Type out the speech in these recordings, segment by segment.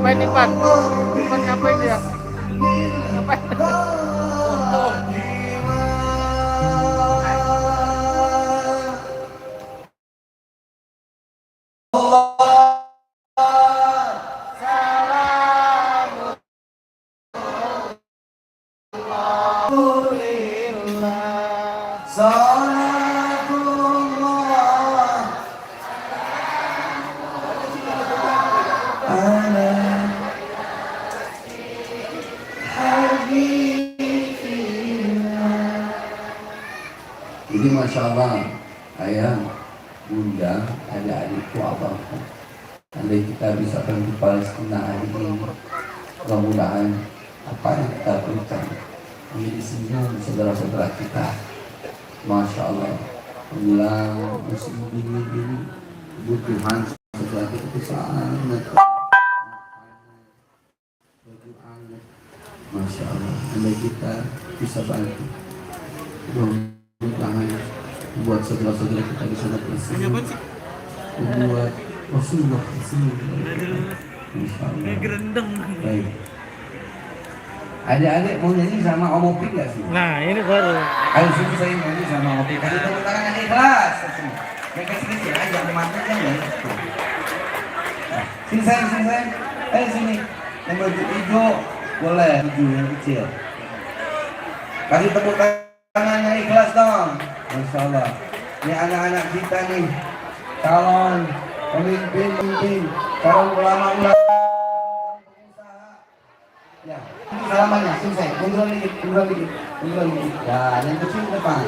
ngapain nih Pan? Pan ngapain dia? Ngapain? Foto. Ini Masya Allah, ayah, bunda, adik-adikku, abangku. Andai kita bisa bantu Palestina hari ini, mudah-mudahan apa yang kita berikan menjadi senyum saudara-saudara kita. Masya Allah, bila musim ini kebutuhan saudara kita itu sangat Masya Allah, andai kita bisa bantu. Mudah-mudahan buat saudara-saudara kita di sana bersama, membuat Rasulullah bersama. Insyaallah. Baik. Adik-adik mau nyanyi sama Om Opi nggak sih? Nah ini baru. Ayo sini saya nyanyi sama Om Opi. Kasih tepuk tangan yang ikhlas. Mereka sedikit aja temannya kan ya. Sini sayang. Ayo sini. Yang baju hijau boleh, baju yang kecil. Kasih tepuk tangan yang ikhlas dong. Masya Allah. Ini anak-anak kita nih, calon pemimpin, calon ulama. Ya, salamannya, selesai. Mundur dikit. Ya, yang kecil depan.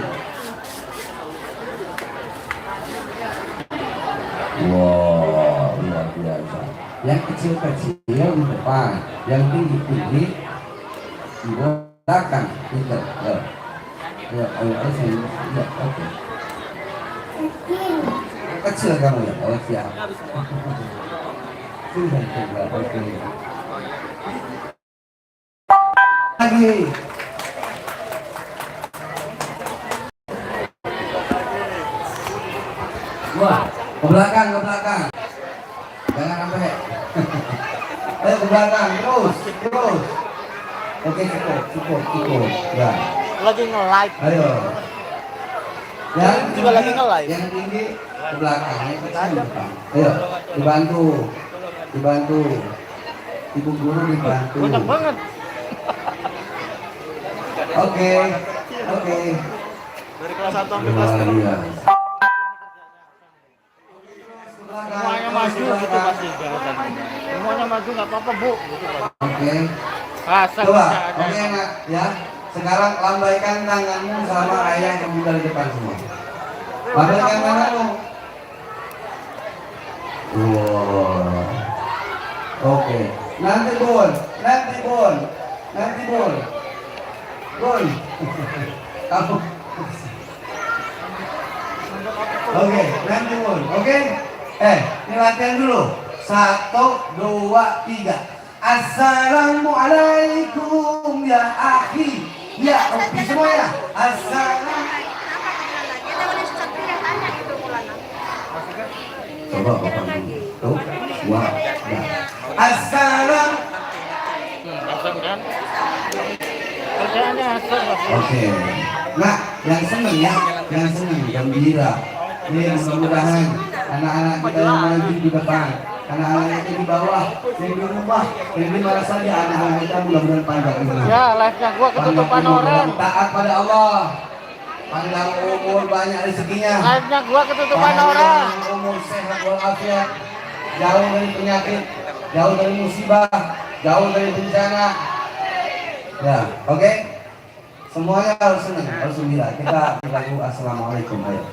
Wow, luar biasa. Yang kecil-kecil di depan, yang tinggi-tinggi di belakang. Pintar, ya. Ya, saya ya, oke. Kecil kamu ya, oh siap. Sudah, oke. Lagi. Wah, ke belakang. Jangan sampai. Ayo ke belakang, terus. Oke, cukup. Ya. Lagi nge-live. Ayo. Yang juga lagi nge-live. Yang tinggi ke belakang, yang kecil di depan. Ayo, dibantu. Ibu guru dibantu. Banyak banget. Oke. Dari kelas 1 sampai kelas 6. Semuanya maju gitu pasti. Semuanya maju nggak apa-apa Bu. Gitu, Oke. Asal Coba, bisa ada. oke nak ya. Sekarang lambaikan tanganmu sama ayah yang di depan semua. Lambaikan tanganmu. Wow. Oke. Nanti bol. Bol. Kamu. Oke, nanti bol. Oke. Ini latihan dulu. 1, 2, 3. Assalamualaikum ya akhi. Ya, oke semuanya. Assalamualaikum. Coba Bapak dulu. Tuh, wah. Assalamualaikum. Asal kan? Kerjaannya asal. Oke. Nah, yang seneng ya, gembira. Ini mudah-mudahan anak-anak kita yang maju di depan, anak-anak kita di bawah, yang di rumah, yang di mana saja anak-anak kita mudah-mudahan panjang umur. Ya, live-nya gua ketutupan orang. Taat pada Allah. Panjang umur, banyak rezekinya. Live-nya gua ketutupan orang. Panjang umur, sehat walafiat, jauh dari penyakit, jauh dari musibah, jauh dari bencana. Ya, oke. Semuanya harus senang, harus gembira. Kita lagu Assalamualaikum, ayo.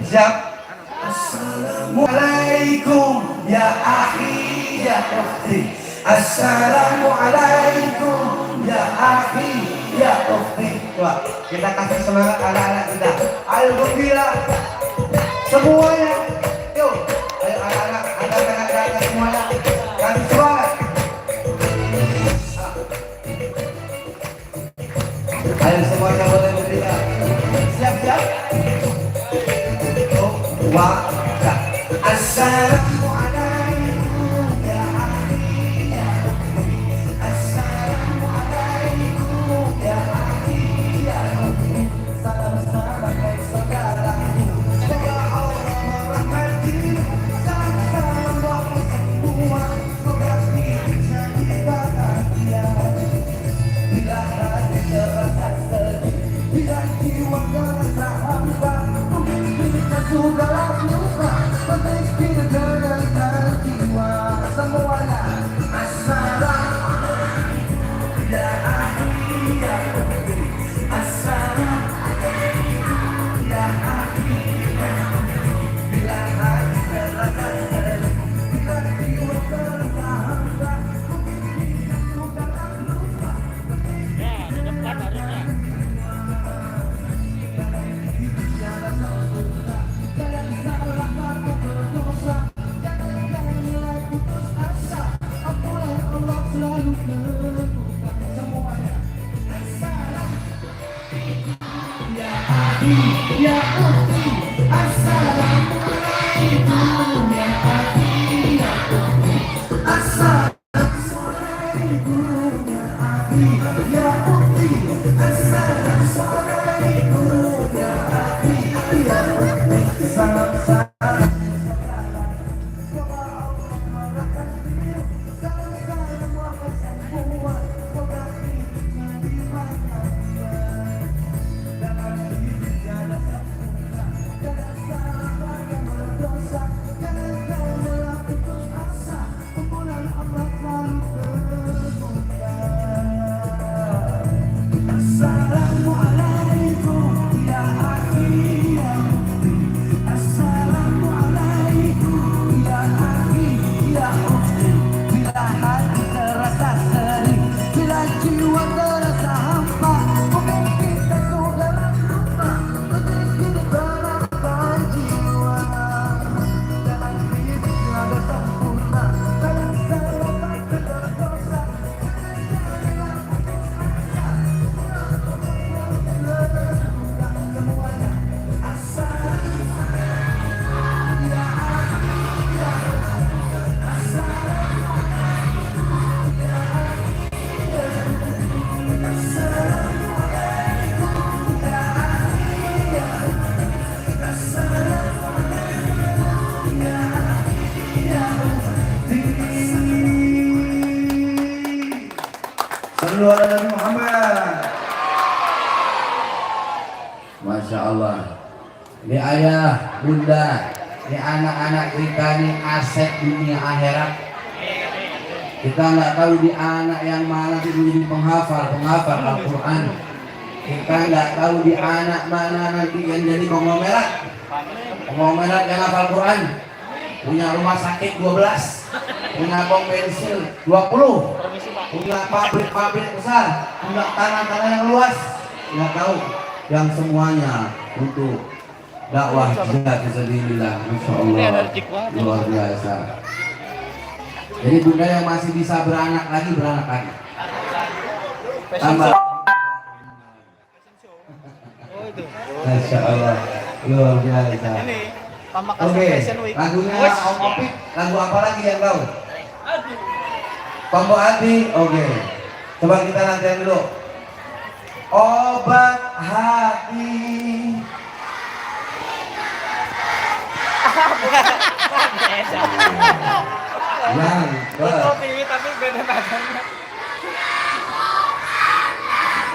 Siap. Assalamualaikum ya akhi ya ukhti. Assalamualaikum ya akhi ya ukhti. Coba kita kasih semangat anak-anak kita. Ayo gembira semuanya. Yuk, ayo anak-anak, angkat tangan ke atas semuanya. Kasih semangat. Ayo semuanya boleh gembira. Siap-siap. Assalamualaikum ya akhi Sallu ala Nabi Muhammad. Masya Allah. Ini ayah, bunda, ini anak-anak kita, ini aset dunia akhirat. Kita nggak tahu di anak yang mana itu menjadi penghafal Al-Quran. Kita nggak tahu di anak mana nanti yang jadi konglomerat yang hafal Quran. Punya rumah sakit 12, punya bong bensin 20, punya pabrik-pabrik besar, punya tanah-tanah yang luas. Nggak tahu yang semuanya untuk dakwah jihad fisabilillah. Masya Allah, luar biasa. Jadi bunda yang masih bisa beranak lagi. Tambah. Masya Allah, luar biasa. Oke, lagunya Om Opik, lagu apa lagi yang tahu? Tombo Hati, oke. Coba kita latihan dulu. Obat hati.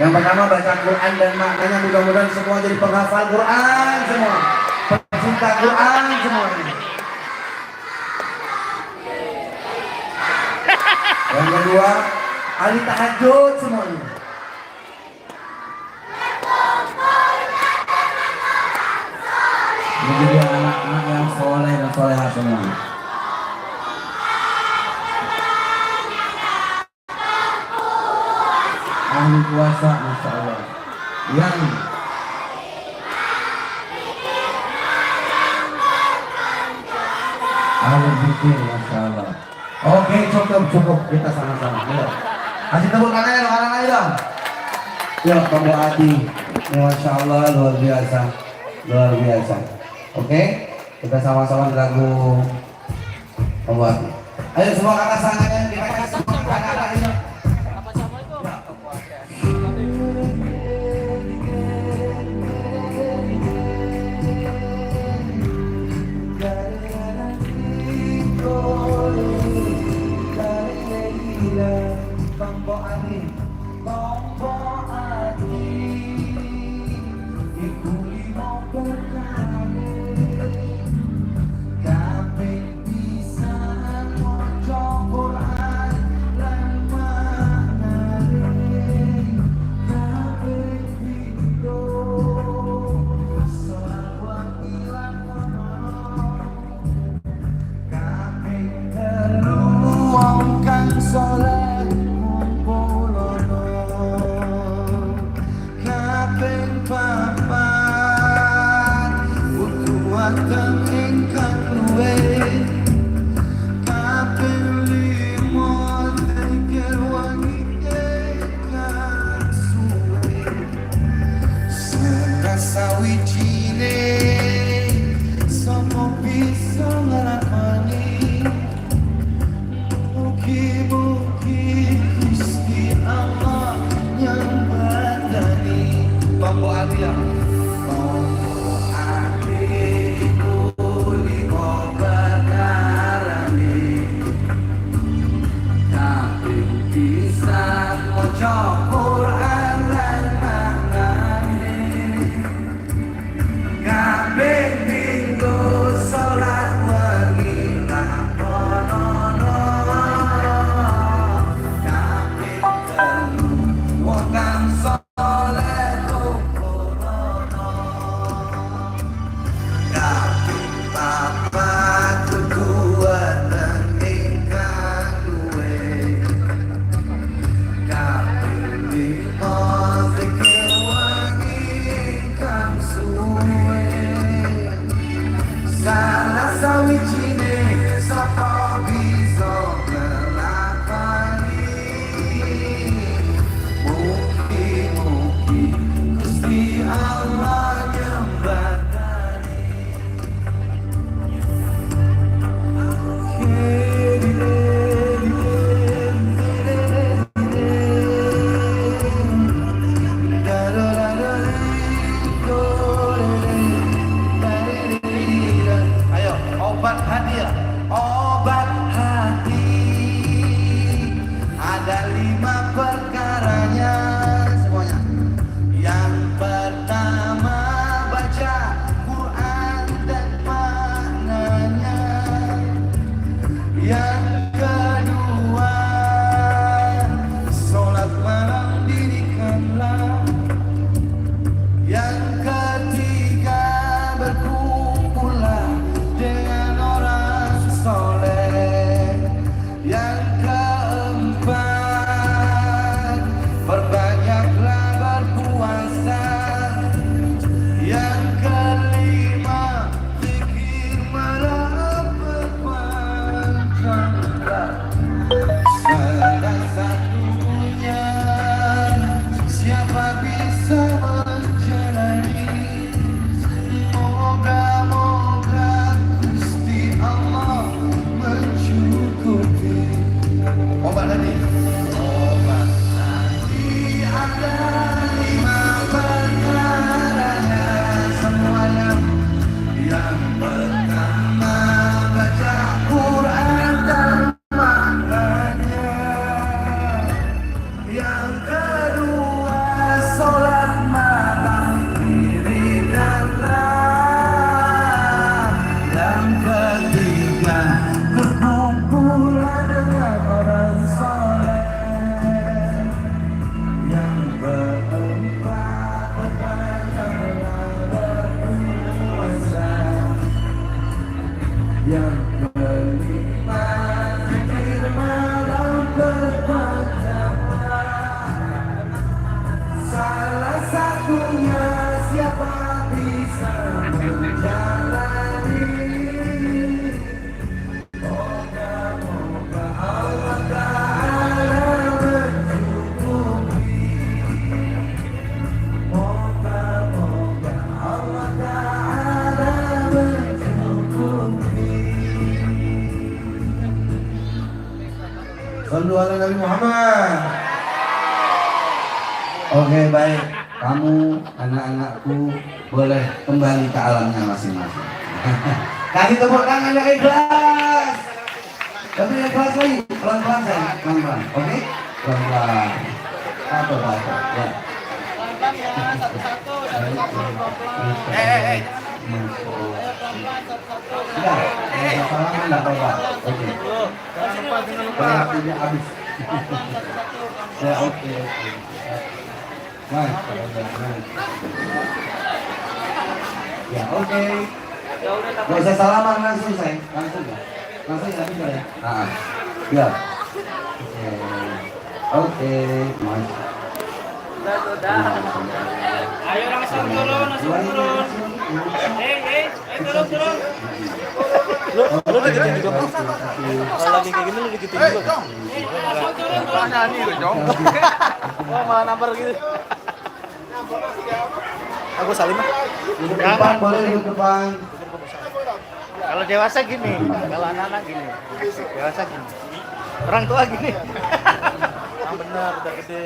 Yang pertama baca Quran dan maknanya, mudah-mudahan semua jadi penghafal Quran semua, pecinta Quran semua. Yang kedua, ahli tahajud semuanya. Ini dia anak-anak yang soleh dan solehah semua. Ahli puasa, Masya Allah. Yang ahli zikir, Masya Allah. Oke, cukup. Kita sama-sama. Ayo. Kasih tepuk tangan yang orang lain dong. Yuk, Tombo Hati. Masya Allah, luar biasa. Oke, kita sama-sama di lagu Tombo Hati. Ayo semua kata sangat kita kasih anak-anak ini. Kekuatan ingkang luwe kaping limo pikir wangi ingkang suwe serasa wijine sapa bisa nglakoni mugi-mugi Gusti Allah yang badani Bambu Alia Sallu ala Nabi Muhammad. Oke, baik. Kamu, anak-anakku, boleh kembali ke alamnya masing-masing. Kasih tepuk tangan yang ikhlas. Tapi ikhlas lagi, pelan-pelan sayang, pelan-pelan. Oke? Pelan-pelan. Satu-satu, ya. Sudah, salaman enggak apa-apa. Oke. Waktunya habis. Ya, oke. Baik, ya, oke. Gak usah salaman langsung, sayang. Langsung ya. Langsung ya, bisa ya. Nah, ya. Oke, mas. Ayo langsung turun, langsung turun. Lu deketin juga Bang. Kalau lagi kayak gini lu deketin juga Bang. Malah nyanyi lu Jong. Oh malah nampar gitu. Aku salim ah. Duduk depan boleh duduk depan. Kalau dewasa gini, kalau anak-anak gini. Dewasa gini. Orang tua gini. Yang benar udah gede.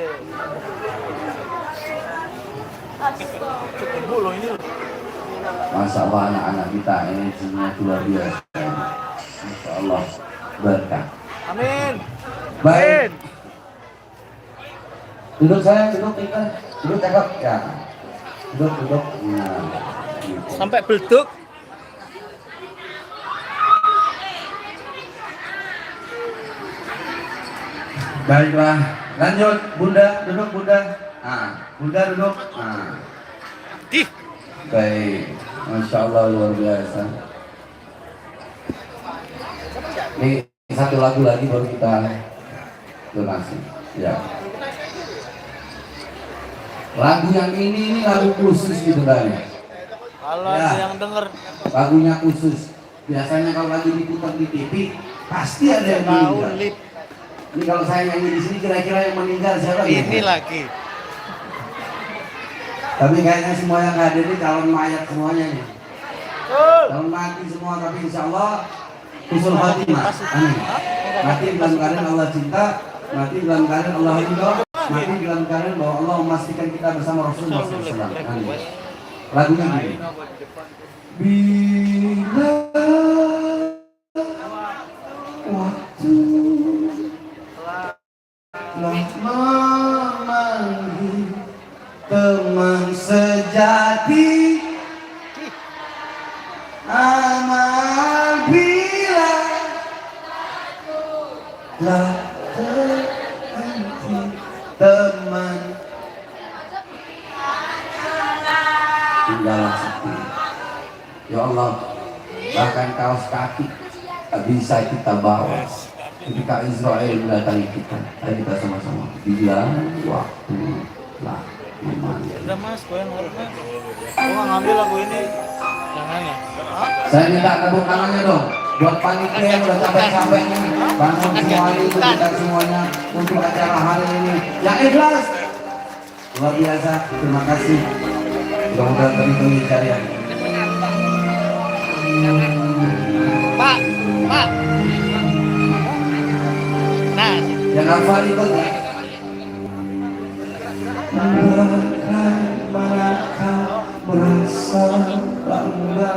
Ibu lo ini. Masya Allah anak-anak kita ini semua luar biasa. Masya Allah berkah. Amin. Baik. Duduk saya, duduk kita, duduk cakep ya. Duduk. Nah, gitu. Sampai belduk. Baiklah, lanjut Bunda, duduk Bunda. Bunda duduk. Baik, Masya Allah luar biasa. Ini satu lagu lagi baru kita donasi. Ya. Lagu yang ini lagu khusus sebenarnya. Kalau Ya. ada yang denger Lagunya khusus. Biasanya kalau lagi diputar di TV pasti ada yang tahu meninggal. lip Ini kalau saya nyanyi di sini kira-kira yang meninggal siapa? ini lagi. Tapi kayaknya semua yang hadir ini calon mayat semuanya nih. Calon mati semua, tapi insya Allah husnul khotimah. Amin. Mati dalam keadaan Allah cinta, mati dalam keadaan Allah ridho, mati dalam keadaan bahwa Allah memastikan kita bersama Rasulullah SAW. Amin. Lagunya gini. Bila waktu memanggil teman sejati, amal bila telah terhenti teman tinggal sepi. Ya Allah, bahkan kaos kaki tak bisa kita bawa ketika Israel mendatangi kita. Ayo kita sama-sama bila waktu lah memanggil. Udah Mas, gue yang ngurus Mas. Gue nggak ngambil lagu ini. Jangan ya. Saya minta tepuk tangannya dong buat panitia yang udah capek-capek nih bangun semuanya, itu kita semuanya untuk acara hari ini yang ikhlas. Luar biasa, terima kasih. Mudah-mudahan terhitung carian. Pak. Nah, Yang hafal ikut ya. Manakah merasa bangga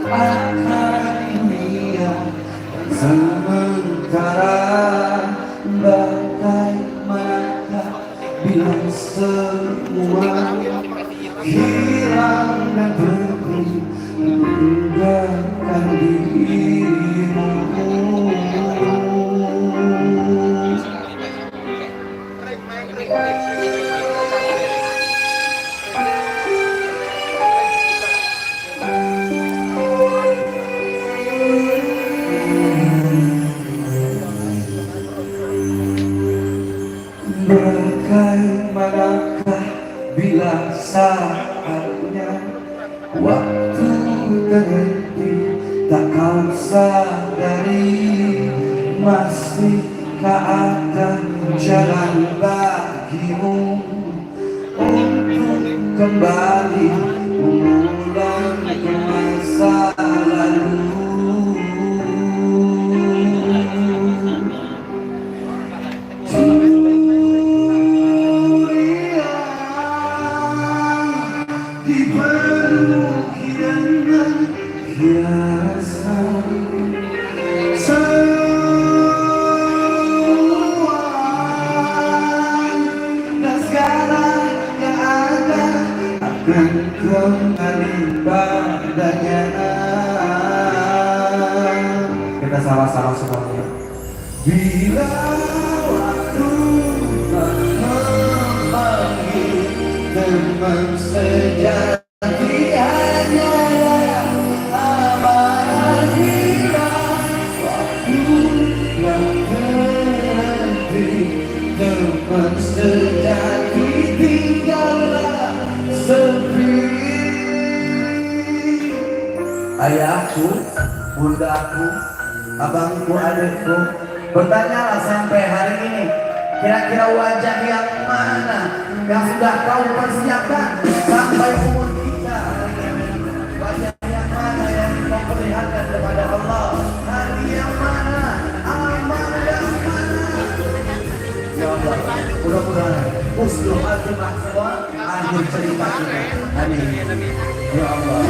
akan dunia sementara, bagaimanakah bila semua hilang dan pergi meninggalkan dirimu. Bagaimanakah bila saatnya waktu terhenti, tak kau sadari masihkah ada jalan bagimu untuk kembali mengulang ke masa lalu. Kembali padanya. Kita salah-salah semuanya. Bila waktu memanggil teman sejati hanyalah amanah kita. Waktu yang berhenti teman sejati tinggallah sepi. ayahku, bundaku, abangku, adikku, bertanyalah sampai hari ini, kira-kira wajah yang mana yang sudah kau persiapkan sampai umur kita? Wajah yang mana yang kau perlihatkan kepada Allah? Hari yang mana? Amal yang mana? Ya Allah, mudah-mudahan usul al-jemaah semua akhir cerita kita. Amin. Ya Allah.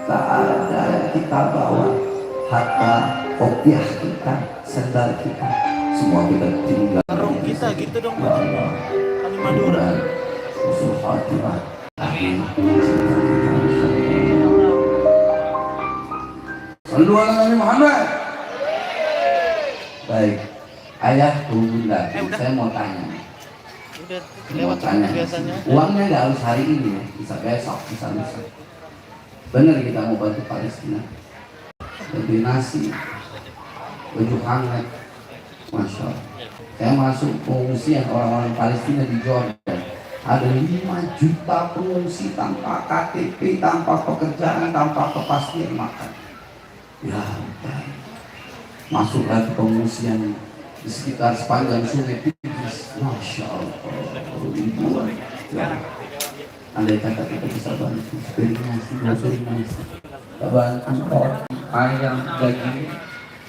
Tak ada yang kita bawa, harta, kopiah kita, sendal kita, semua kita tinggal. Sarung kita gitu dong. Ya Allah, Kami Madura. usul khatimah. Amin. Sallu ala Nabi Muhammad. Baik, ayahku, bunda, saya mau tanya. Udah Mau lewat tanya, biasanya. uangnya nggak harus hari ini ya, bisa besok, bisa lusa. Benar kita mau bantu Palestina, beli nasi, baju hangat, masya Allah. Saya masuk pengungsian orang-orang Palestina di Jordan, ada 5 juta pengungsi tanpa KTP, tanpa pekerjaan, tanpa kepastian makan. Ya, masuk lagi pengungsian di sekitar sepanjang sungai Tigris, masya Allah, ribuan. Ya. Andai kata kita bisa bantu, beri nasi, kita bantu orang, ayam, daging,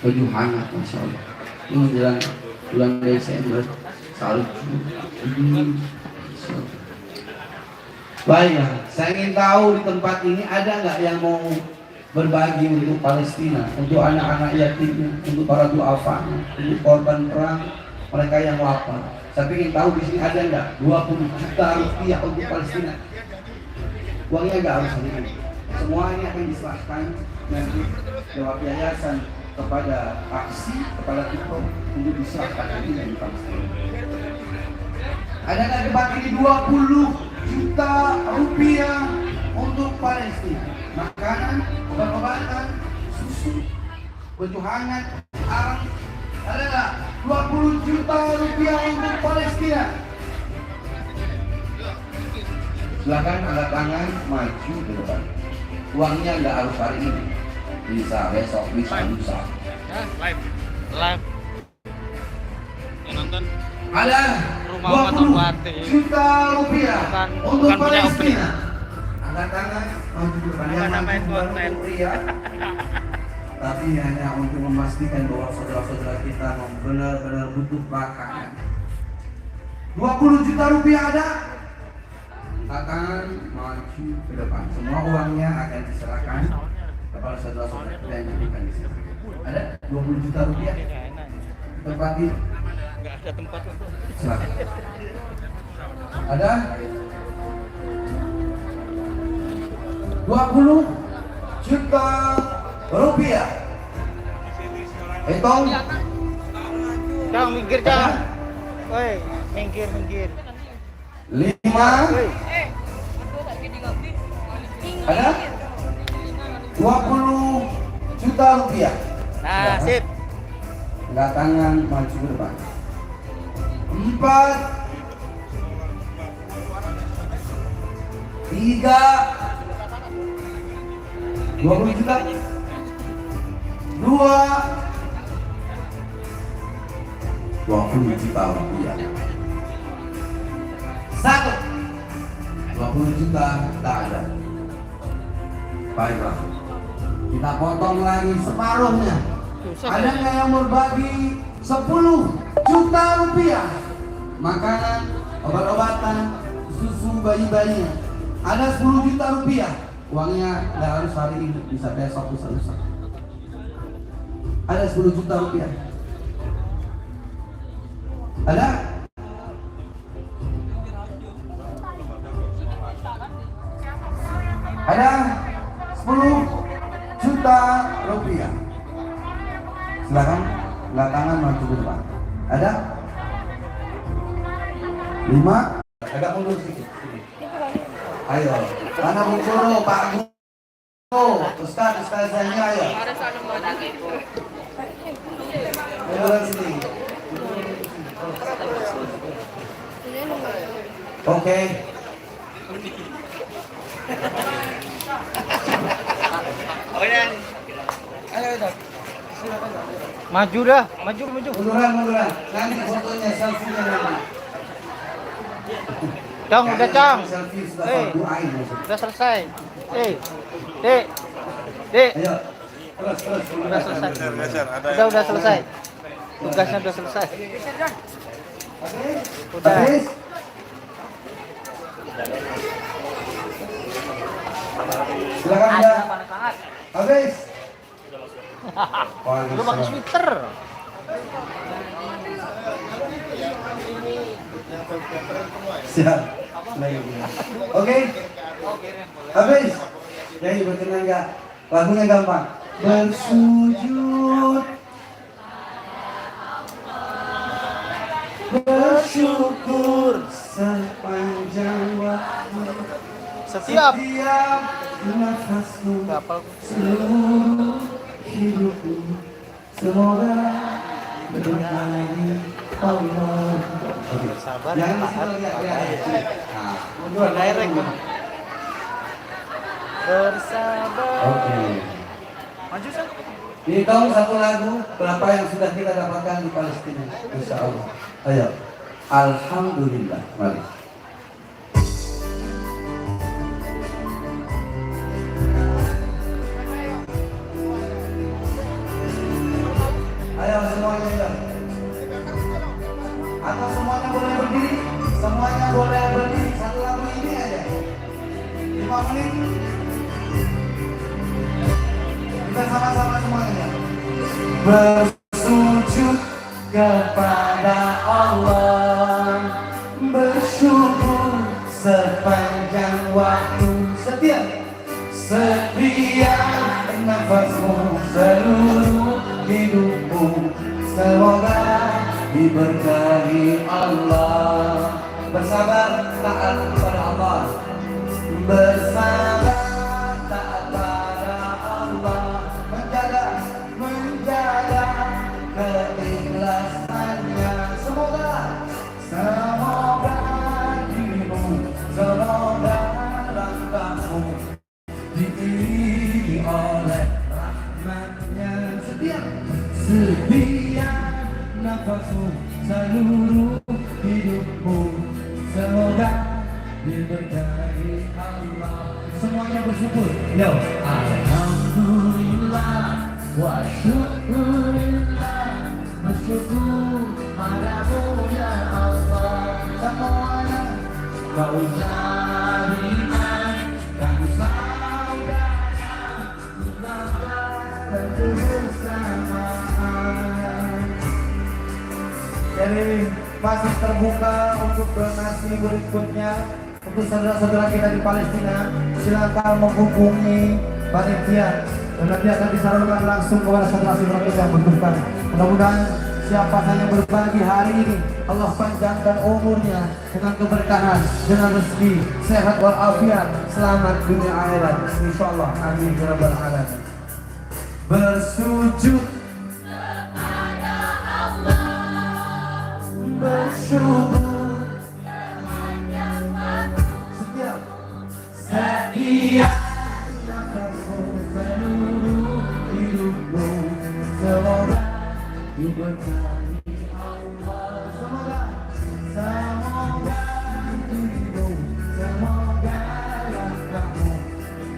baju hangat, masya Allah. Ini menjelang bulan Desember, salju. Baiklah, saya ingin tahu di tempat ini ada nggak yang mau berbagi untuk Palestina, untuk anak-anak yatim, untuk para duafa, untuk korban perang, mereka yang lapar. Saya ingin tahu di sini ada nggak 20 juta rupiah untuk Palestina. Uangnya nggak harus ini. Semua ini akan diserahkan nanti lewat yayasan kepada aksi, kepada kita untuk diserahkan lagi dari Palestina. Ada nggak tempat ini 20 juta rupiah untuk Palestina? Makanan, obat-obatan, susu, baju hangat, arang. Ada nggak 20 juta rupiah untuk Palestina? Silakan angkat tangan, maju ke depan. Uangnya nggak harus hari ini, bisa besok, bisa lusa. Live. Yang nonton. Ada Rumah 20 juta rupiah untuk bukan punya Palestina. Angkat tangan, maju ke depan. Yang Namain maju bukan konten. untuk pria, tapi hanya untuk memastikan bahwa saudara-saudara kita benar-benar butuh makanan. 20 juta rupiah ada? Akan maju ke depan. Semua uangnya akan diserahkan kepada saudara-saudara kita yang akan diserahkan. Ada 20 juta rupiah? Tempat ini? Nggak ada tempat untuk. Silakan. Ada? 20 juta rupiah. Hitung. Kang, minggir Kang. Woi, minggir. 5. Woi. Ada? 20 juta rupiah. Nah, sip. Angkat tangan, maju ke depan. 4. 3. 20 juta. 2. 20 juta rupiah. 1. 20 juta tak ada. Baiklah. Kita potong lagi separuhnya. Ada nggak yang berbagi 10 juta rupiah? Makanan, obat-obatan, susu bayi-bayinya. Ada 10 juta rupiah. Uangnya nggak harus hari ini, bisa besok, bisa lusa. Ada 10 juta rupiah. Ada? Ada 10 juta rupiah. Silakan, angkat tangan maju ke depan. Ada? 5? Agak mundur sedikit. Ayo, mana Bu Guru, Pak Guru, Ustazahnya ayo. Mundur sini. Oke. Maju dah, maju. Munduran. Nanti fotonya, selfie-nya nanti. Cang, udah Cang. Selfie sudah doain. Udah selesai. Dek. Ayo. Terus. Udah selesai. Udah selesai. Tugasnya udah selesai. Udah. Habis. Silakan udah. Habis. Lu pakai sweater. Siap. Oke. Habis. Jadi berkenan enggak? Lagunya gampang. Bersujud, bersyukur sepanjang waktu. Setiap nafasmu, kapal seluruh hidupku, semoga berkahi Allah. sabar. Jangan di situ lihat. Mundur direct. Bersabar. Oke. Maju San. Dihitung satu lagu berapa yang sudah kita dapatkan di Palestina, insya Allah. Ayo, alhamdulillah. Mari. Ayo semuanya ya. Atau semuanya boleh berdiri? Semuanya boleh berdiri. Satu lagu ini aja. 5 menit. Kita sama-sama semuanya. Bersujud kepada Allah, bersyukur sepanjang waktu, setiap nafasmu, seluruh hidupmu, semoga diberkahi Allah. Bersabar taat kepada Allah. Bersabar taat pada Allah. Menjaga keikhlasannya. Semoga dirimu, semoga langkahmu diiringi oleh rahmatnya. Setiap nafasmu, seluruh hidupmu, semoga diberkahi Allah. Semuanya bersyukur. Yo, alhamdulillah wa syukurillah, bersyukur padamu ya Allah. Semuanya gak usah diingat, gak usah jadi masih terbuka untuk donasi berikutnya untuk saudara-saudara kita di Palestina. Silakan menghubungi panitia dan nanti akan disalurkan langsung kepada saudara-saudara kita yang membutuhkan. Mudah-mudahan siapa yang berbagi hari ini Allah panjangkan umurnya dengan keberkahan, dengan rezeki, sehat walafiat, selamat dunia akhirat. Insyaallah, amin ya rabbal alamin. Bersujud kepada Allah, bersyukur setiap nafasmu, seluruh hidupmu, semoga diberkahi Allah. Semoga dirimu, semoga langkahmu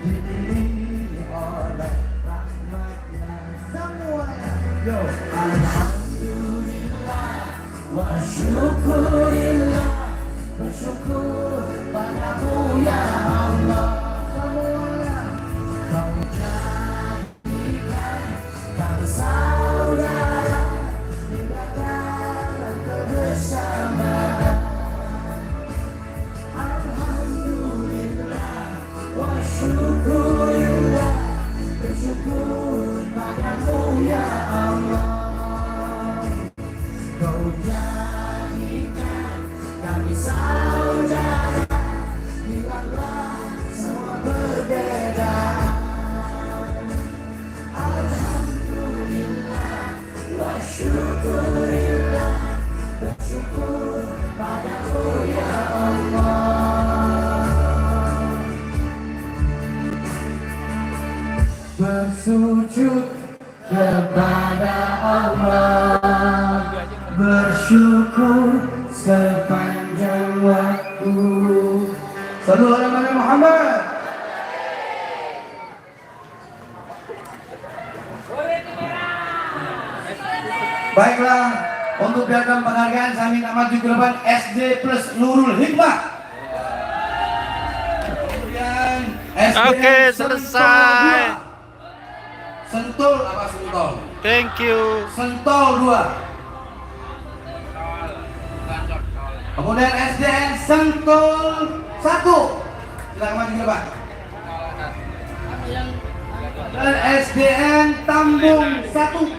diiringi Bersyukur padamu ya Allah. Kau jadikan kami saudara, tinggalkan kebersamaan. Alhamdulillah wa syukurillah, bersyukur padamu ya Allah. Kau jadikan kami saudara, hilanglah semua perbedaan. Alhamdulillah wa syukurillah, bersyukur padamu ya Allah. Bersujud kepada Allah, bersyukur sepanjang waktu. Sallu ala Nabi Muhammad. Baiklah, untuk piagam penghargaan saya minta maju ke depan SD plus Nurul Hikmah. Kemudian SD Oke, selesai. Sentul apa Sentul? Thank you. Sentul 2. Kemudian SDN Sentul 1. Silakan maju ke depan. Dan SDN Tambung 1.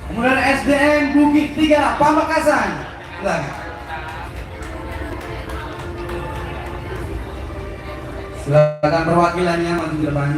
Kemudian SDN Bukit 3 Pamekasan. Silakan. Silakan perwakilannya maju ke depan.